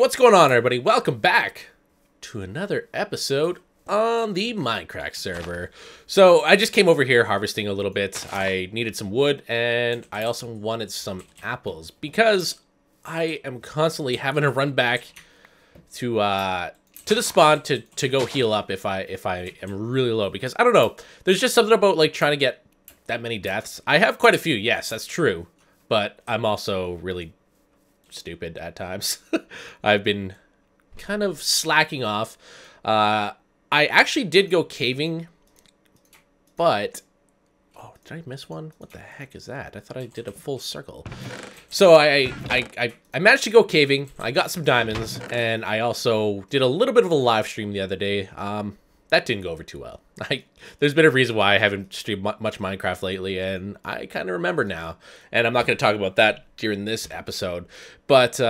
what's going on, everybody? Welcome back to another episode on the Mindcrack server. So I just came over here harvesting a little bit. I needed some wood, and I also wanted some apples because I am constantly having to run back to the spawn to go heal up if I am really low, because I don't know. There's just something about like trying to get that many deaths. I have quite a few, yes, that's true, but I'm also really stupid at times. I've been kind of slacking off. I actually did go caving, but oh, did I miss one? What the heck is that? I thought I did a full circle. So I managed to go caving. I got some diamonds, and I also did a little bit of a live stream the other day. That didn't go over too well. There's been a reason why I haven't streamed much Minecraft lately, and I kind of remember now. And I'm not going to talk about that during this episode. But,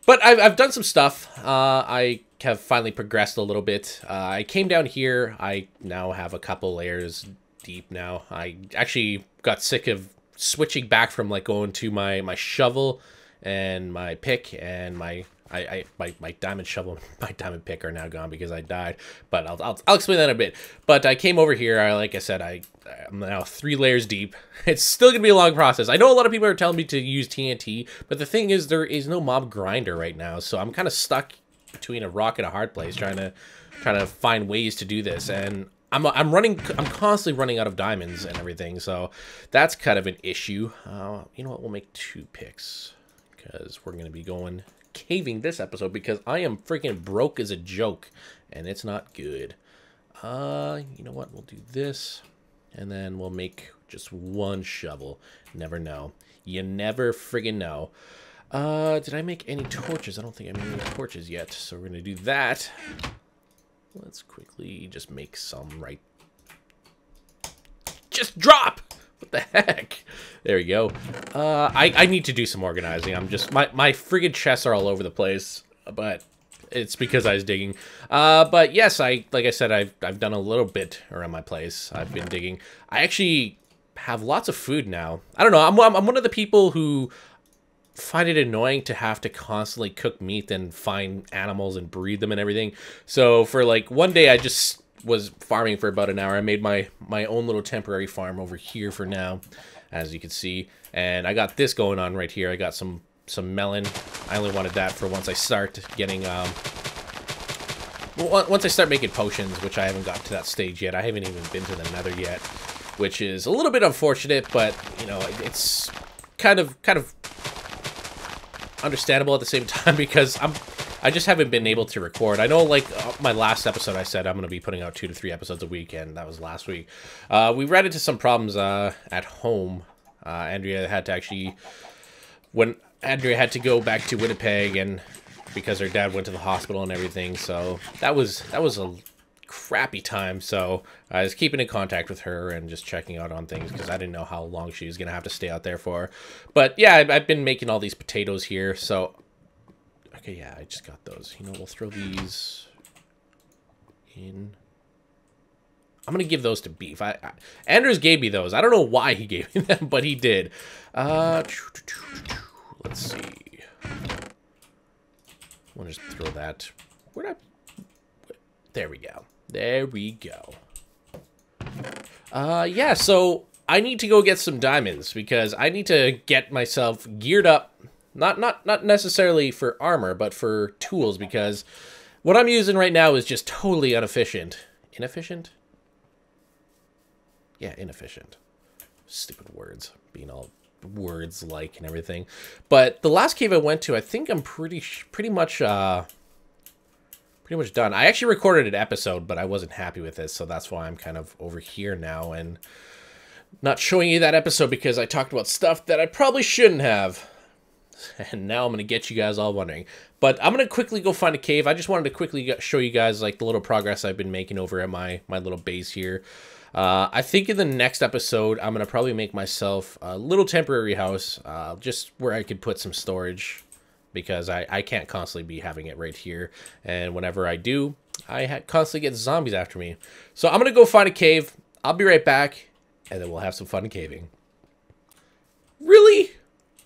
I've done some stuff. I have finally progressed a little bit. I came down here. I now have a couple layers deep now. I actually got sick of switching back from like going to my shovel and my pick, and my diamond shovel, my diamond pick are now gone because I died. But I'll explain that in a bit. But I came over here. Like I said, I'm now 3 layers deep. It's still gonna be a long process. I know a lot of people are telling me to use TNT, but the thing is, there is no mob grinder right now, so I'm kind of stuck between a rock and a hard place, trying to find ways to do this. And I'm constantly running out of diamonds and everything, so that's kind of an issue. You know what? We'll make 2 picks, because we're going to be going caving this episode, because I am freaking broke as a joke, and it's not good. You know what? We'll do this, and then we'll make just 1 shovel. Never know. You never friggin' know. Did I make any torches? I don't think I made any torches yet, so we're going to do that. Let's quickly just make some right. Just drop! What the heck? There we go. I need to do some organizing. I'm just, my friggin' chests are all over the place, but it's because I was digging. But yes, like I said, I've done a little bit around my place. I've been digging. I actually have lots of food now. I don't know. I'm one of the people who find it annoying to have to constantly cook meat and find animals and breed them and everything. So for like one day, I just was farming for about an hour. I made my own little temporary farm over here for now, as you can see, and I got this going on right here. I got some melon. I only wanted that for once I start getting once I start making potions, which I haven't got to that stage yet. I haven't even been to the nether yet, which is a little bit unfortunate, but you know, it's kind of understandable at the same time, because I just haven't been able to record. I know, like, my last episode, I said I'm going to be putting out 2 to 3 episodes a week, and that was last week. We ran into some problems at home. Andrea had to actually, when Andrea had to go back to Winnipeg, and because her dad went to the hospital and everything, so that was a crappy time. So I was keeping in contact with her and just checking out on things, because I didn't know how long she was gonna have to stay out there for. But yeah, I've been making all these potatoes here. So okay, yeah, I just got those. You know, we'll throw these in. I'm gonna give those to Beef. Anders gave me those. I don't know why he gave me them, but he did. Let's see. We'll just throw that. There we go. There we go. Yeah, so I need to go get some diamonds, because I need to get myself geared up. Not necessarily for armor, but for tools, because what I'm using right now is just totally inefficient. Inefficient? Yeah, inefficient. Stupid words. Being all words like and everything. But the last cave I went to, I think I'm pretty much done. I actually recorded an episode, but I wasn't happy with it, so that's why I'm kind of over here now and not showing you that episode, because I talked about stuff that I probably shouldn't have. And now I'm going to get you guys all wondering. But I'm going to quickly go find a cave. I just wanted to quickly show you guys like the little progress I've been making over at my little base here. I think in the next episode, I'm going to probably make myself a little temporary house, just where I could put some storage, because I can't constantly be having it right here. And whenever I do, I constantly get zombies after me. So I'm going to go find a cave. I'll be right back, and then we'll have some fun caving. Really?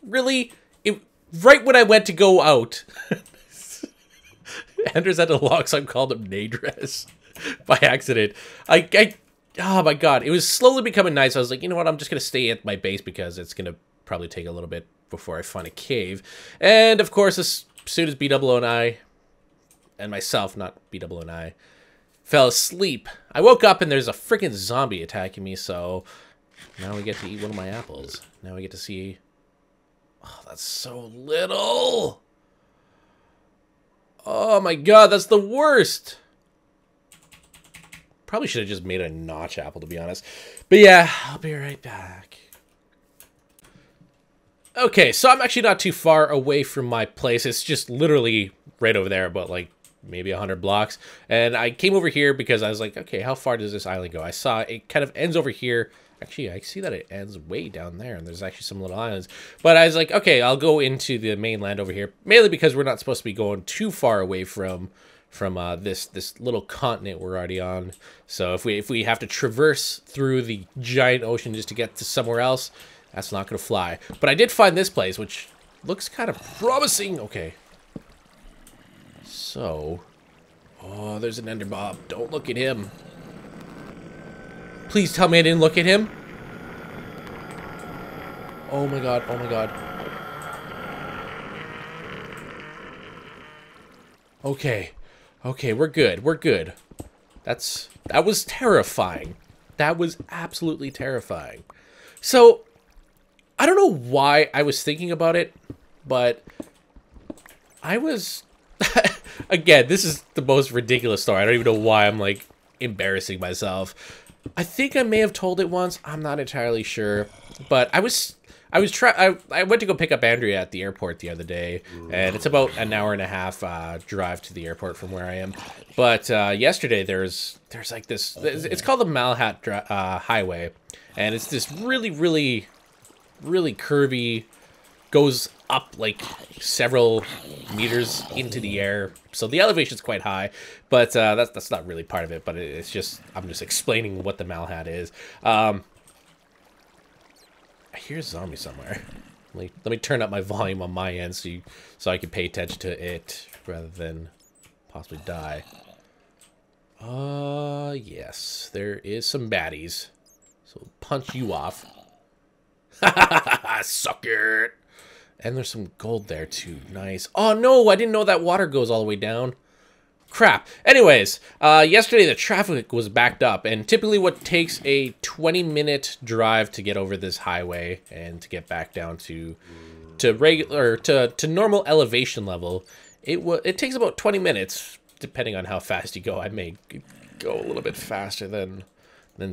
Really? Right when I went to go out, Anders had to log some called him Nadress by accident. Oh my god, it was slowly becoming nice. I was like, you know what, I'm just going to stay at my base because it's going to probably take a little bit before I find a cave. And of course, as soon as B00 and I, and myself, not B00 and I, fell asleep, I woke up and there's a freaking zombie attacking me, so now we get to eat one of my apples. Now we get to see... Oh, that's so little! Oh my god, that's the worst! Probably should have just made a notch apple, to be honest. But yeah, I'll be right back. Okay, so I'm actually not too far away from my place. It's just literally right over there, about like maybe 100 blocks. And I came over here because I was like, okay, how far does this island go? I saw it kind of ends over here. Actually, I see that it ends way down there, and there's actually some little islands. But I was like, okay, I'll go into the mainland over here, mainly because we're not supposed to be going too far away from this little continent we're already on. So if we have to traverse through the giant ocean just to get to somewhere else, that's not gonna fly. But I did find this place, which looks kind of promising. Okay. So, oh, there's an ender bob. Don't look at him. Please tell me I didn't look at him. Oh my god, oh my god. Okay. Okay, we're good. We're good. That was terrifying. That was absolutely terrifying. So, I don't know why I was thinking about it, but I was... Again, this is the most ridiculous story. I don't even know why I'm, like, embarrassing myself. I think I may have told it once. I'm not entirely sure. But I went to go pick up Andrea at the airport the other day, and it's about an hour and a half drive to the airport from where I am. But yesterday there's like this. It's called the Malhat Highway, and it's this really curvy, goes up like several meters into the air. So the elevation's quite high, but that's not really part of it. But it's just I'm just explaining what the Malhat is. I hear a zombie somewhere. Let me turn up my volume on my end so I can pay attention to it rather than possibly die. Yes, there is some baddies. So punch you off. Suck it. And there's some gold there too. Nice. Oh no, I didn't know that water goes all the way down. Crap. Anyways, yesterday the traffic was backed up, and typically what takes a 20-minute drive to get over this highway and to get back down to normal elevation level, it takes about 20 minutes, depending on how fast you go. I may go a little bit faster than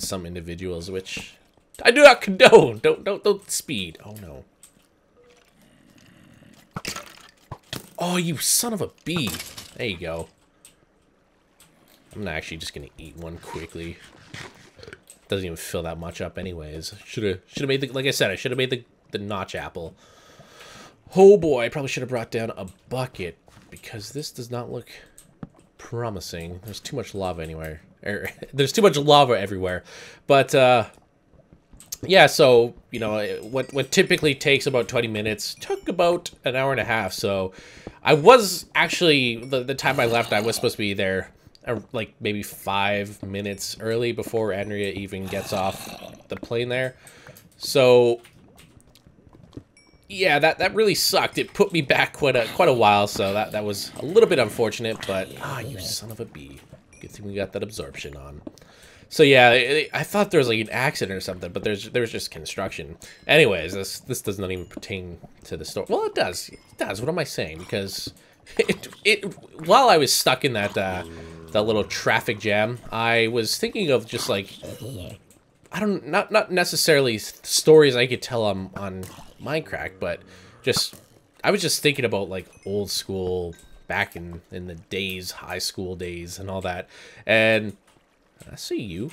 some individuals, which I do not condone. Don't speed. Oh no. Oh, you son of a bee. There you go. I'm actually just gonna eat one quickly. Doesn't even fill that much up anyways. Should have made the, like I said, I should have made the notch apple. Oh boy, I probably should have brought down a bucket because this does not look promising. There's too much lava anywhere. There's too much lava everywhere. But yeah, so you know what typically takes about 20 minutes took about an hour and a half. So I was actually the time I left, I was supposed to be there like maybe 5 minutes early before Andrea even gets off the plane there. So yeah, that really sucked. It put me back quite a while, so that was a little bit unfortunate, but you son of a bee. Good thing we got that absorption on. So yeah, I thought there was like an accident or something, but there was just construction. Anyways, this does not even pertain to the story. Well, it does. It does. What am I saying? Because while I was stuck in that little traffic jam, I was thinking of just like not necessarily stories I could tell on Mindcrack, but I was just thinking about like old school back in the days, high school days and all that. And I see you.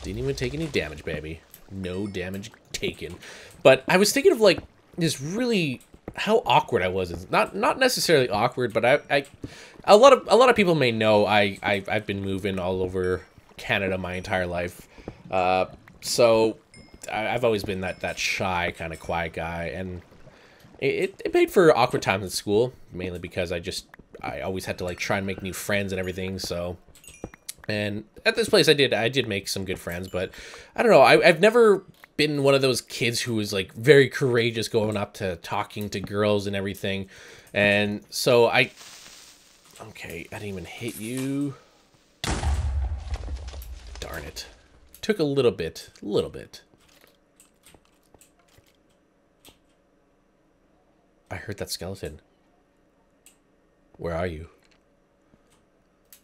Didn't even take any damage, baby. No damage taken. But I was thinking of like this really how awkward I was. It's not necessarily awkward, but a lot of people may know I've been moving all over Canada my entire life. So I've always been that shy kind of quiet guy, and it made for awkward times in school, mainly because I always had to like try and make new friends and everything. So, and at this place I did make some good friends, but I don't know, I've never been one of those kids who was like very courageous going up to talking to girls and everything. And so okay, I didn't even hit you. Darn it. Took a little bit. I heard that skeleton. Where are you?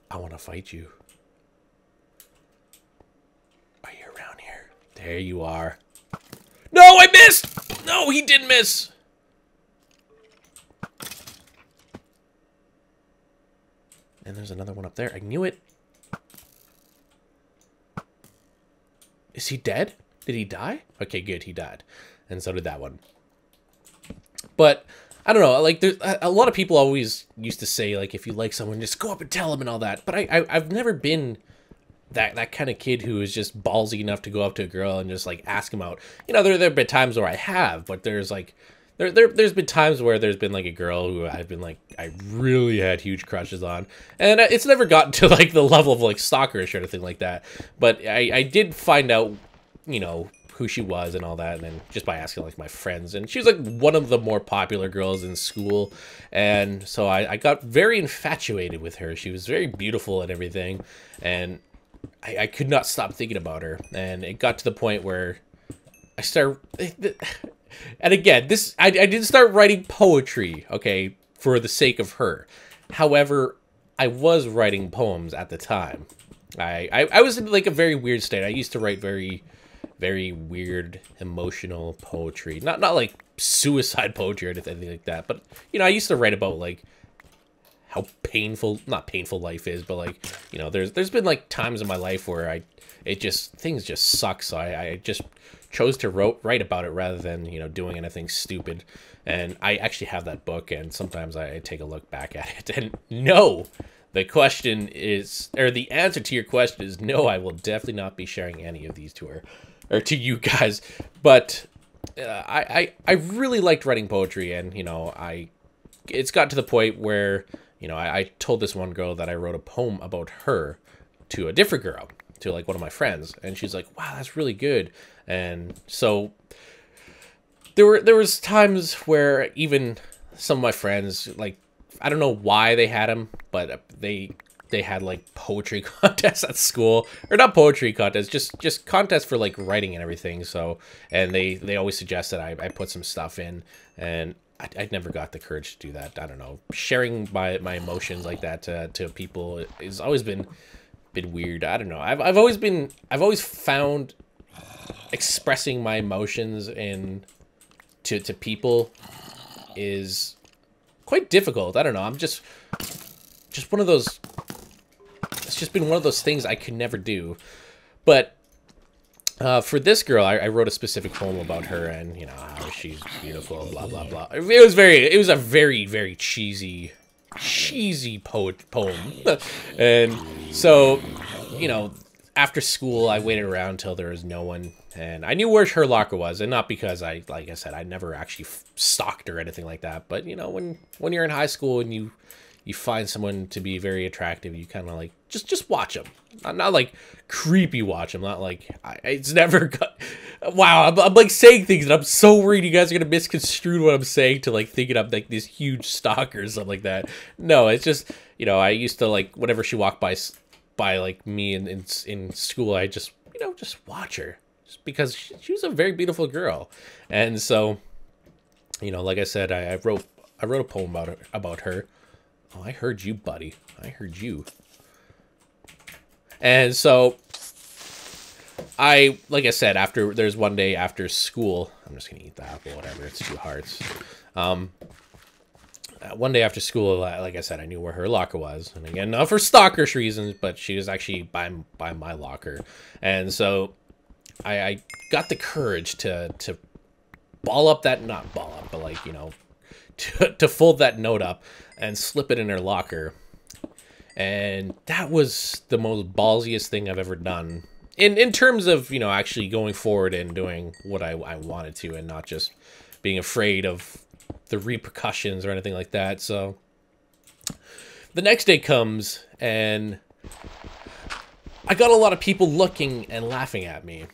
I want to fight you. Are you around here? There you are. No, I missed! No, he did miss! And there's another one up there. I knew it. Is he dead? Did he die? Okay, good, he died. And so did that one. But I don't know, like there's a lot of people always used to say like if you like someone just go up and tell them and all that. But I've never been that kind of kid who is just ballsy enough to go up to a girl and just like ask them out. You know, there have been times where I have, but there's like there's been times where there's been like a girl who I've been like I really had huge crushes on, and it's never gotten to like the level of like stalkerish or anything like that. But I did find out, you know, who she was and all that, and then just by asking like my friends, and she was like one of the more popular girls in school, and so I got very infatuated with her. She was very beautiful and everything, and I could not stop thinking about her, and it got to the point where I started, and again, I didn't start writing poetry, okay, for the sake of her. However, I was writing poems at the time. I was in like a very weird state. I used to write very weird emotional poetry, not like suicide poetry or anything like that, but you know, I used to write about like how not painful life is, but like, you know, there's been like times in my life where things just suck, so I just chose to write about it rather than, you know, doing anything stupid. And I actually have that book, and sometimes I take a look back at it, and no, the question is, or the answer to your question is no, I will definitely not be sharing any of these to her or to you guys. But I really liked writing poetry, and you know, it's got to the point where, you know, I told this one girl that I wrote a poem about her to a different girl, to like one of my friends, and she's like, wow, that's really good. And so there was times where even some of my friends, like, I don't know why they had them, but they had like poetry contests at school, or not poetry contests, just contests for like writing and everything. So, and they always suggest that I put some stuff in, and I never got the courage to do that. I don't know, sharing my emotions like that to people has always been weird. I don't know. I've always found expressing my emotions to people is quite difficult. I don't know. I'm just one of those. It's just been one of those things I could never do. But for this girl, I wrote a specific poem about her, and you know, how she's beautiful, blah blah blah. It was a very cheesy poem. And so, you know, after school, I waited around until there was no one, and I knew where her locker was, and not because like I said, I never actually stalked her or anything like that. But you know, when you're in high school and you find someone to be very attractive, you kind of like just watch them, not like creepy watch them, not like it's never got. Wow, I'm like saying things, and I'm so worried you guys are gonna misconstrue what I'm saying to like thinking I'm like this huge stalker or something like that. No, it's just, you know, I used to like whenever she walked by like me in school, I just, you know, just watch her, just because she was a very beautiful girl. And so, you know, like I said, I wrote a poem about her. Oh, I heard you, buddy. I heard you. And so like I said, there's one day after school, I'm just gonna eat the apple, whatever, it's 2 hearts. One day after school, like I said, I knew where her locker was, and again, not for stalkerish reasons, but she was actually by my locker. And so I got the courage to not ball up, but like, you know, to fold that note up and slip it in her locker. And that was the most ballsiest thing I've ever done. in terms of, you know, actually going forward and doing what I wanted to, and not just being afraid of the repercussions or anything like that. So the next day comes, and I got a lot of people looking and laughing at me.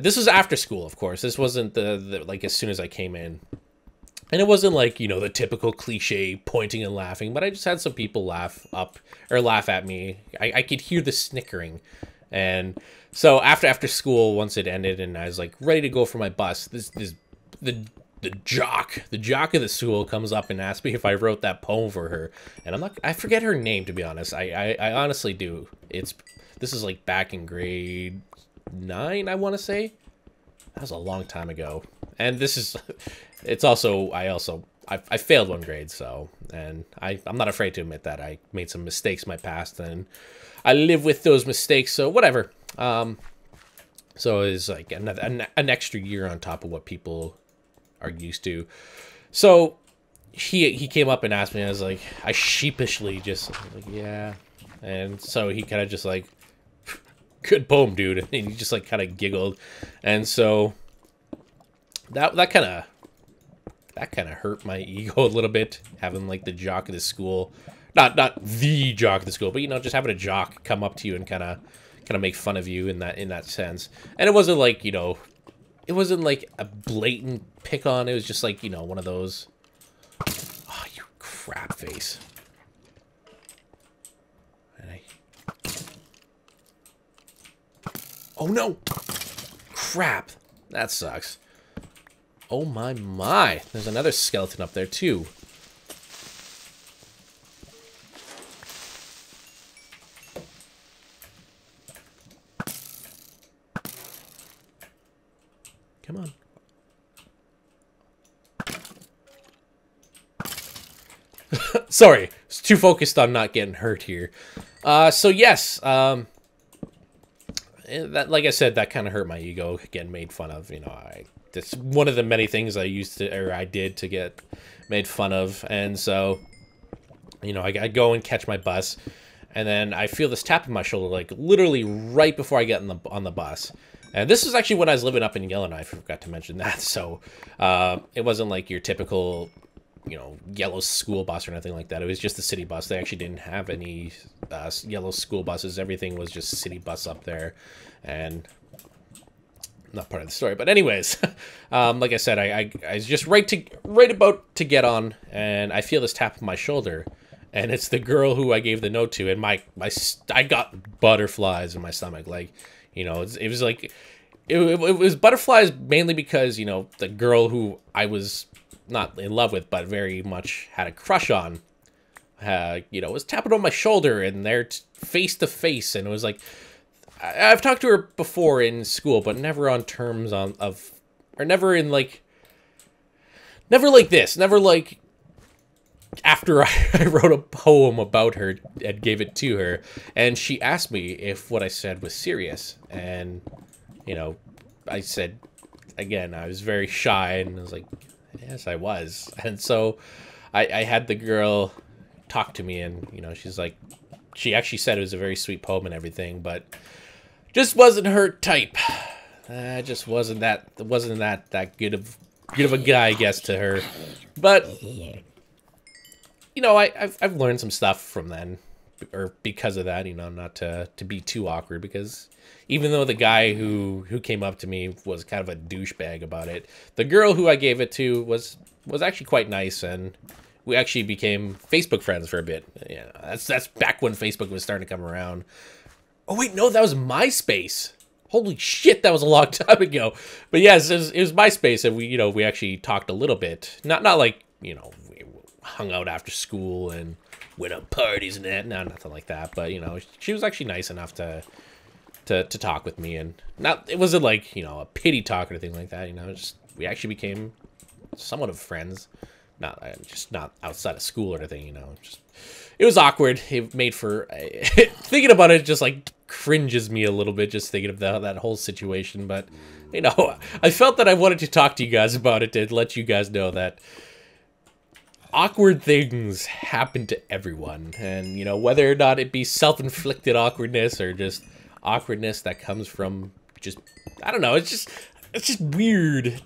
This was after school, of course. This wasn't the like as soon as I came in. And it wasn't like, you know, the typical cliche pointing and laughing, but I just had some people laugh at me. I could hear the snickering. And so after school, once it ended and I was like ready to go for my bus, the jock of the school comes up and asks me if I wrote that poem for her. And I forget her name, to be honest. I honestly do. This is like back in grade 9, I want to say. That was a long time ago. And this is, it's also, I failed one grade, so, and I'm not afraid to admit that I made some mistakes in my past, and I live with those mistakes, so whatever. So it's like an extra year on top of what people are used to. So he came up and asked me, I sheepishly just, like, yeah. And so he kind of just like, good poem, dude. And he just like kind of giggled. And so that kind of hurt my ego a little bit, having like the jock of the school, not the jock of the school, but you know, just having a jock come up to you and kind of make fun of you in that sense. And it wasn't like, you know, it wasn't like a blatant pick on. It was just like, you know, one of those, oh, you crap face. Oh no! Crap! That sucks. Oh my. There's another skeleton up there too. Come on. Sorry, was too focused on not getting hurt here. So yes, that, like I said, that kind of hurt my ego, getting made fun of. You know, that's one of the many things I did to get made fun of. And so, you know, I go and catch my bus, and then I feel this tap on my shoulder, like literally right before I get on the bus. And this is actually when I was living up in Yellowknife. I forgot to mention that. So it wasn't like your typical, you know, yellow school bus or anything like that. It was just the city bus. They actually didn't have any yellow school buses. Everything was just city bus up there, and not part of the story. But anyways, like I said, I was just right about to get on, and I feel this tap on my shoulder, and it's the girl who I gave the note to, and I got butterflies in my stomach. Like, you know, it was like it was butterflies mainly because, you know, the girl who I was not in love with, but very much had a crush on, you know, was tapping on my shoulder, and they're face to face, and it was like, I've talked to her before in school, but never on terms or never in like, never like this, never like after I wrote a poem about her and gave it to her, and she asked me if what I said was serious, and, you know, I said, again, I was very shy, and I was like, yes, I was. And so I had the girl talk to me, and, you know, she's like, she actually said it was a very sweet poem and everything, but just wasn't her type. Just wasn't that good of a guy, I guess, to her. But, you know, I've learned some stuff from then, or because of that, you know, not to be too awkward, because even though the guy who came up to me was kind of a douchebag about it, the girl who I gave it to was actually quite nice, and we actually became Facebook friends for a bit. Yeah, that's back when Facebook was starting to come around. Oh wait, no, that was MySpace. Holy shit, that was a long time ago. But yes, it was MySpace, and we actually talked a little bit. Not like, you know, we hung out after school and went on parties and that. No, nothing like that. But, you know, she was actually nice enough to talk with me, and it wasn't like, you know, a pity talk or anything like that. You know, just we actually became somewhat of friends. Not outside of school or anything. You know, just it was awkward. It made for thinking about it just like cringes me a little bit, just thinking of that whole situation. But, you know, I felt that I wanted to talk to you guys about it, to let you guys know that awkward things happen to everyone, and, you know, whether or not it be self-inflicted awkwardness or just awkwardness that comes from just, I don't know, it's just weird.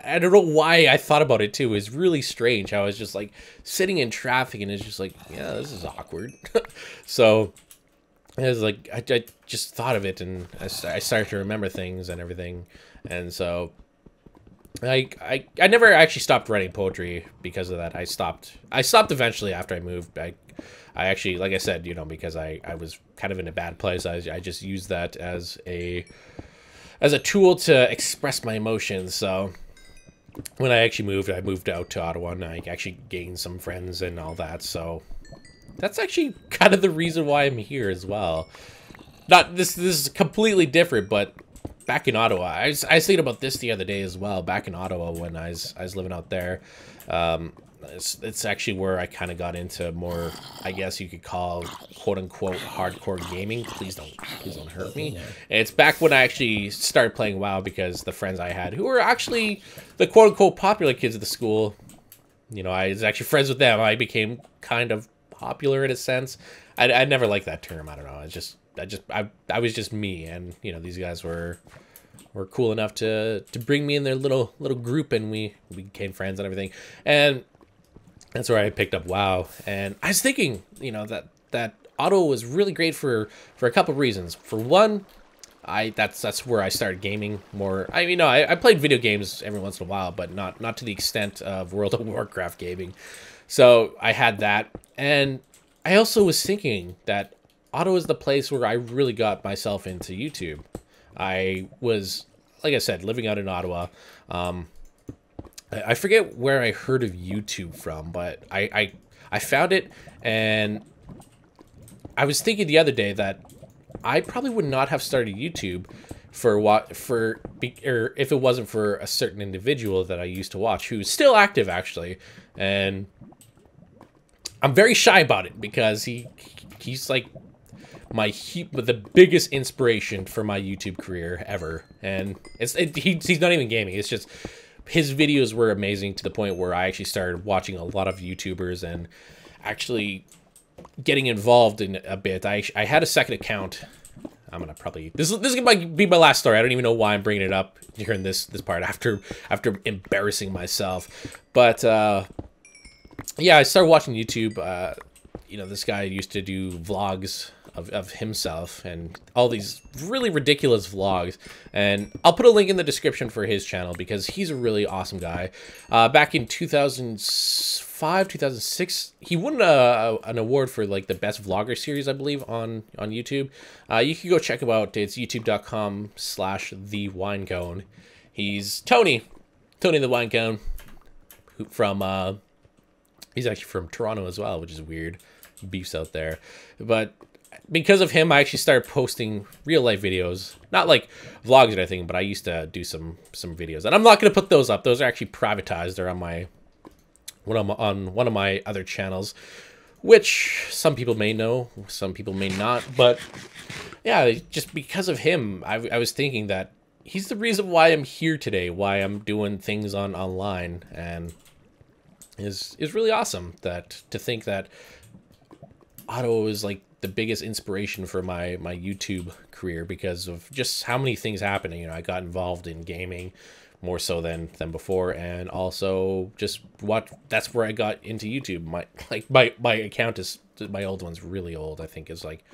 I don't know why I thought about it too. It's really strange how I was just like sitting in traffic and it's just like, yeah, this is awkward. So it was like, I just thought of it and I started to remember things and everything. And so I never actually stopped writing poetry because of that. I stopped eventually after I moved. I actually, like I said, you know, because I was kind of in a bad place. I just used that as a tool to express my emotions. So when I actually moved, I moved out to Ottawa and I actually gained some friends and all that. So that's actually kind of the reason why I'm here as well. Not this is completely different, but back in Ottawa, I was thinking about this the other day as well. Back in Ottawa when I was living out there, it's actually where I kind of got into more, I guess you could call, quote unquote, hardcore gaming. Please don't hurt me. And it's back when I actually started playing WoW because the friends I had who were actually the quote unquote popular kids of the school, you know, I was actually friends with them. I became kind of popular in a sense. I never liked that term. I don't know. I was just me, and you know, these guys were cool enough to bring me in their little group, and we became friends and everything. And that's where I picked up WoW. And I was thinking, you know, that Ottawa was really great for a couple of reasons. For one, that's where I started gaming more. I played video games every once in a while, but not to the extent of World of Warcraft gaming. So I had that, and I also was thinking that Ottawa is the place where I really got myself into YouTube. I was, like I said, living out in Ottawa. I forget where I heard of YouTube from, but I found it, and I was thinking the other day that I probably would not have started YouTube or if it wasn't for a certain individual that I used to watch who's still active actually, and I'm very shy about it because he's like the biggest inspiration for my YouTube career ever, and he's not even gaming. It's just his videos were amazing to the point where I actually started watching a lot of YouTubers and actually getting involved in a bit. I had a second account. I'm gonna probably this might be my last story. I don't even know why I'm bringing it up during this part after embarrassing myself, but yeah, I started watching YouTube. You know, this guy used to do vlogs of himself and all these really ridiculous vlogs, and I'll put a link in the description for his channel because he's a really awesome guy. Back in 2005, 2006, he won an award for like the best vlogger series, I believe, on YouTube. You can go check him out. It's youtube.com/thewinecone. He's Tony the Winecone, from he's actually from Toronto as well, which is weird. Beefs out there. But because of him, I actually started posting real life videos. Not like vlogs or anything, but I used to do some videos. And I'm not going to put those up. Those are actually privatized. They're on on one of my other channels, which some people may know, some people may not. But yeah, just because of him, I was thinking that he's the reason why I'm here today, why I'm doing things online, and is really awesome to think that Otto is like the biggest inspiration for my YouTube career because of just how many things happening. You know, I got involved in gaming more so than before, and also just that's where I got into YouTube. My account is, my old one's really old. I think is like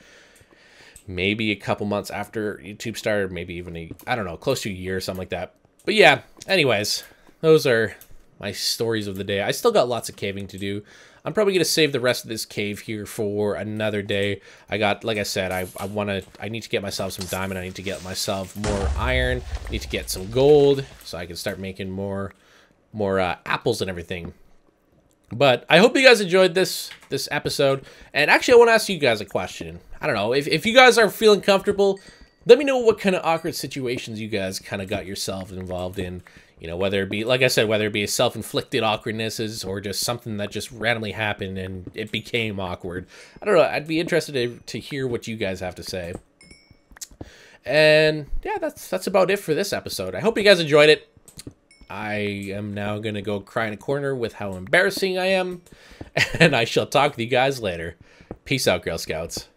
maybe a couple months after YouTube started, maybe even I don't know, close to a year or something like that. But yeah, anyways, those are my stories of the day. I still got lots of caving to do. I'm probably going to save the rest of this cave here for another day. like I said, I need to get myself some diamond. I need to get myself more iron. I need to get some gold so I can start making more apples and everything. But I hope you guys enjoyed this episode. And actually, I want to ask you guys a question. I don't know, if you guys are feeling comfortable, let me know what kind of awkward situations you guys kind of got yourself involved in. You know, whether it be, like I said, whether it be self-inflicted awkwardnesses or just something that just randomly happened and it became awkward. I don't know. I'd be interested to hear what you guys have to say. And yeah, that's about it for this episode. I hope you guys enjoyed it. I am now going to go cry in a corner with how embarrassing I am. And I shall talk with you guys later. Peace out, Girl Scouts.